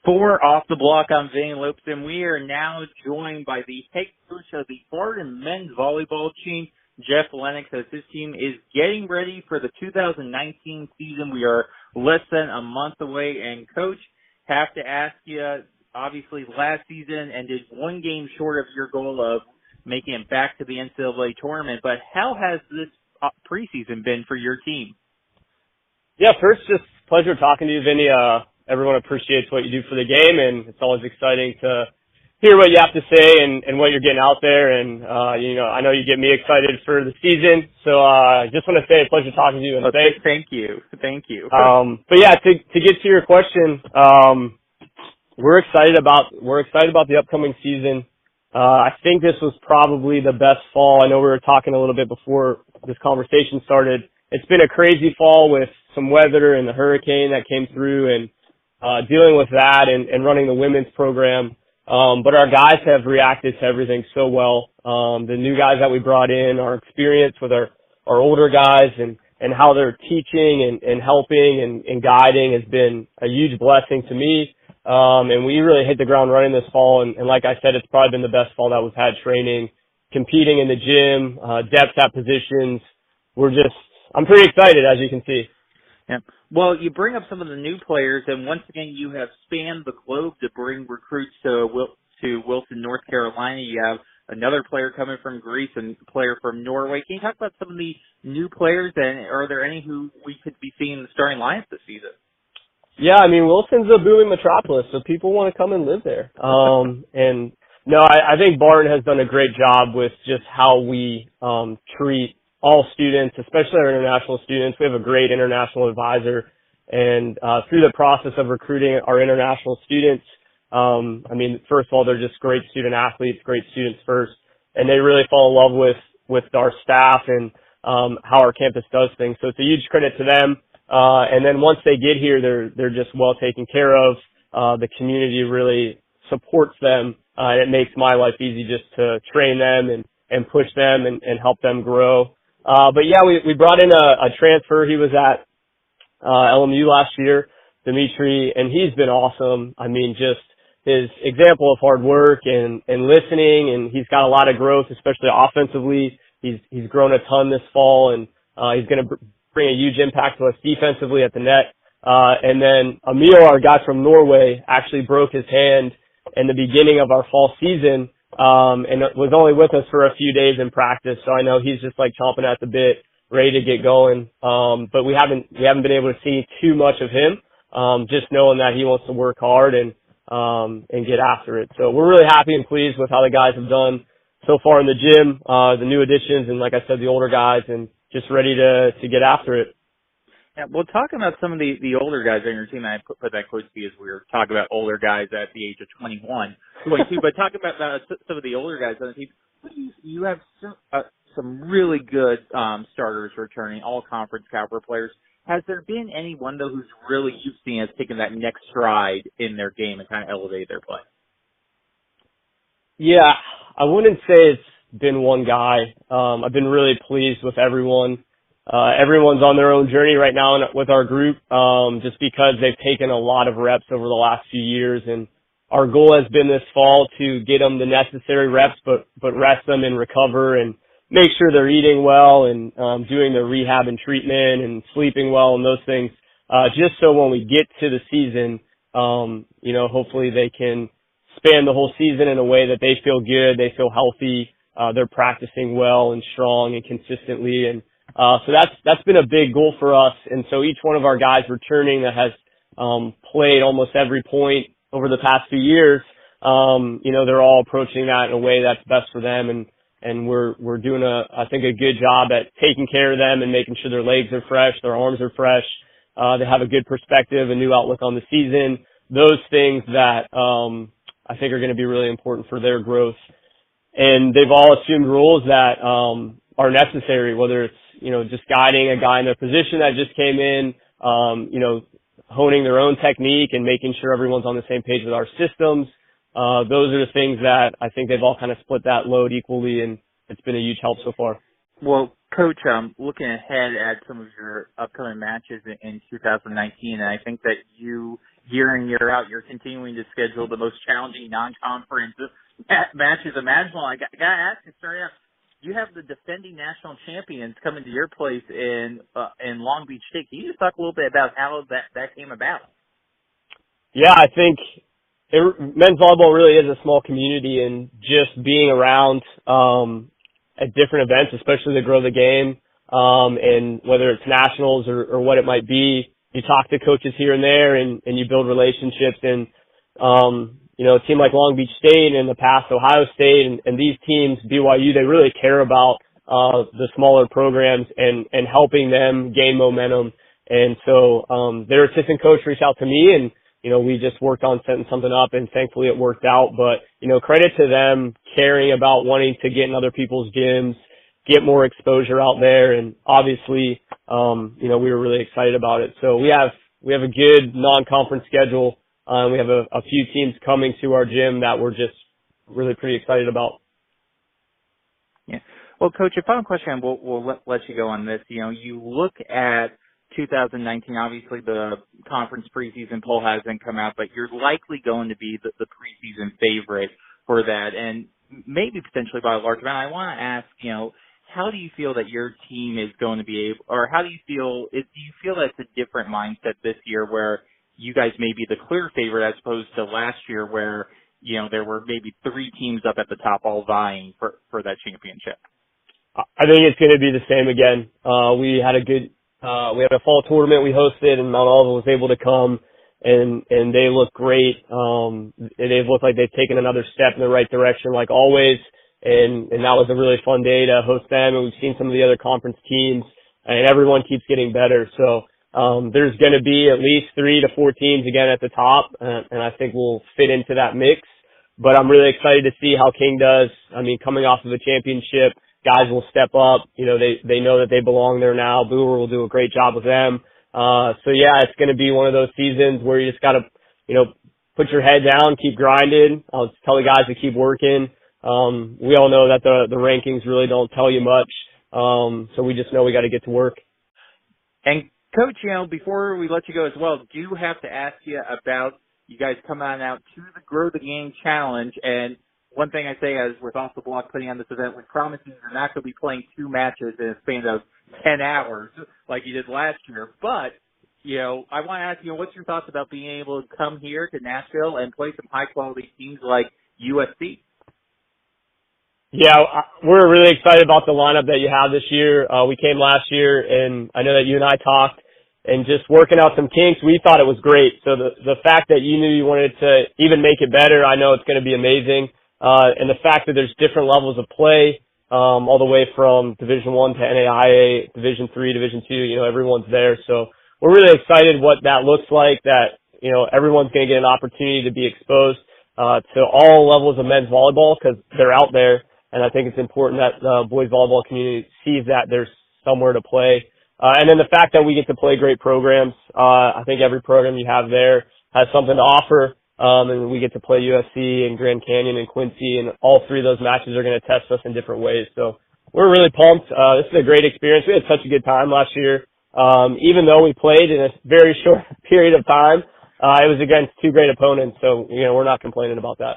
For Off the Block, I'm Zane Lopes, and we are now joined by the head coach of the Barton men's volleyball team, Jeff Lennox, as his team is getting ready for the 2019 season. We are less than a month away, and Coach, have to ask you, obviously last season ended one game short of your goal of making it back to the NCAA tournament, but how has this preseason been for your team? Yeah, first, just pleasure talking to you, Vinny. Everyone appreciates what you do for the game, and it's always exciting to hear what you have to say and what you're getting out there. And, I know you get me excited for the season. So, I just want to say a pleasure talking to you. And Thank you. Thank you. But yeah, to get to your question, we're excited about the upcoming season. I think this was probably the best fall. I know we were talking a little bit before this conversation started. It's been a crazy fall with some weather and the hurricane that came through and dealing with that and running the women's program. But our guys have reacted to everything so well. The new guys that we brought in, our experience with our older guys and how they're teaching and helping and guiding has been a huge blessing to me. And we really hit the ground running this fall. And like I said, it's probably been the best fall that we've had training, competing in the gym, depth at positions. I'm pretty excited, as you can see. Yeah. Well, you bring up some of the new players, and once again, you have spanned the globe to bring recruits to Wilson, North Carolina. You have another player coming from Greece and a player from Norway. Can you talk about some of the new players, and are there any who we could be seeing in the starting lineup this season? Yeah, I mean, Wilson's a booming metropolis, so people want to come and live there. And no, I think Barton has done a great job with just how we treat all students, especially our international students. We have a great international advisor, and through the process of recruiting our international students, first of all, they're just great student athletes, great students first, and they really fall in love with our staff and how our campus does things. So it's a huge credit to them. And then once they get here, they're just well taken care of. The community really supports them, and it makes my life easy just to train them and push them and help them grow. But yeah, we brought in a transfer. He was at LMU last year, Dimitri, and he's been awesome. I mean, just his example of hard work and listening, and he's got a lot of growth, especially offensively. He's grown a ton this fall, and he's going to bring a huge impact to us defensively at the net. And then Emil, our guy from Norway, actually broke his hand in the beginning of our fall season. And was only with us for a few days in practice. So I know he's just like chomping at the bit, ready to get going. But we haven't been able to see too much of him. Just knowing that he wants to work hard and get after it. So we're really happy and pleased with how the guys have done so far in the gym, the new additions and like I said, the older guys, and just ready to get after it. Yeah, well, talking about some of the older guys on your team, and I put that quote to you as we were talking about older guys at the age of 22, but talking about some of the older guys on the team, you have some really good starters returning, all conference caliber players. Has there been anyone, though, who's really you've seen has taken that next stride in their game and kind of elevated their play? Yeah, I wouldn't say it's been one guy. I've been really pleased with everyone. Everyone's on their own journey right now with our group, just because they've taken a lot of reps over the last few years. And our goal has been this fall to get them the necessary reps, but rest them and recover and make sure they're eating well and, doing their rehab and treatment and sleeping well and those things. Just so when we get to the season, hopefully they can span the whole season in a way that they feel good, they feel healthy, they're practicing well and strong and consistently. And so that's been a big goal for us. And so each one of our guys returning that has played almost every point over the past few years, they're all approaching that in a way that's best for them. And we're doing I think a good job at taking care of them and making sure their legs are fresh, their arms are fresh, they have a good perspective, a new outlook on the season, those things that I think are going to be really important for their growth. And they've all assumed roles that are necessary, whether it's just guiding a guy in their position that just came in, honing their own technique and making sure everyone's on the same page with our systems. Those are the things that I think they've all kind of split that load equally, and it's been a huge help so far. Well, Coach, looking ahead at some of your upcoming matches in 2019, and I think that you year in, year out, you're continuing to schedule the most challenging non-conference matches imaginable. I got to ask you, starting out, you have the defending national champions coming to your place in Long Beach State. Can you just talk a little bit about how that came about? Yeah, I think men's volleyball really is a small community, and just being around at different events, especially to grow the game, and whether it's nationals or what it might be, you talk to coaches here and there, and you build relationships. And a team like Long Beach State, and in the past Ohio State, and these teams, BYU, they really care about the smaller programs and helping them gain momentum. And so their assistant coach reached out to me, and we just worked on setting something up, and thankfully it worked out. But credit to them caring about wanting to get in other people's gyms, get more exposure out there, and obviously we were really excited about it. So we have a good non-conference schedule. We have a few teams coming to our gym that we're just really pretty excited about. Yeah. Well, Coach, a final question, we'll let you go on this. You look at 2019, obviously the conference preseason poll hasn't come out, but you're likely going to be the preseason favorite for that, and maybe potentially by a large amount. I want to ask, how do you feel that your team is going to be able, or how do you feel that's a different mindset this year where you guys may be the clear favorite as opposed to last year where, there were maybe 3 teams up at the top all vying for that championship? I think it's going to be the same again. We had a fall tournament we hosted, and Mount Olive was able to come, and they look great. They've looked like they've taken another step in the right direction, like always. And that was a really fun day to host them. And we've seen some of the other conference teams, and everyone keeps getting better. So there's going to be at least 3 to 4 teams again at the top, and I think we'll fit into that mix. But I'm really excited to see how King does. I mean, coming off of a championship, guys will step up. They know that they belong there now. Brewer will do a great job with them. So yeah, it's going to be one of those seasons where you just got to, put your head down, keep grinding. I'll just tell the guys to keep working. We all know that the rankings really don't tell you much. So we just know we got to get to work. And Coach, before we let you go as well, do have to ask you about you guys coming on out to the Grow the Game Challenge. And one thing I say as we're off the block putting on this event, we promise you you're not going to be playing 2 matches in a span of 10 hours like you did last year. But, I want to ask you, what's your thoughts about being able to come here to Nashville and play some high-quality teams like USC? Yeah, we're really excited about the lineup that you have this year. We came last year, and I know that you and I talked, and just working out some kinks, we thought it was great. So the fact that you knew you wanted to even make it better, I know it's going to be amazing. And the fact that there's different levels of play, all the way from Division I to NAIA, Division III, Division II, everyone's there. So we're really excited what that looks like, that, everyone's going to get an opportunity to be exposed to all levels of men's volleyball because they're out there. And I think it's important that the boys volleyball community sees that there's somewhere to play. And then the fact that we get to play great programs, I think every program you have there has something to offer. And we get to play USC and Grand Canyon and Quincy, and all 3 of those matches are going to test us in different ways. So we're really pumped. This is a great experience. We had such a good time last year. Even though we played in a very short period of time, it was against 2 great opponents. So, we're not complaining about that.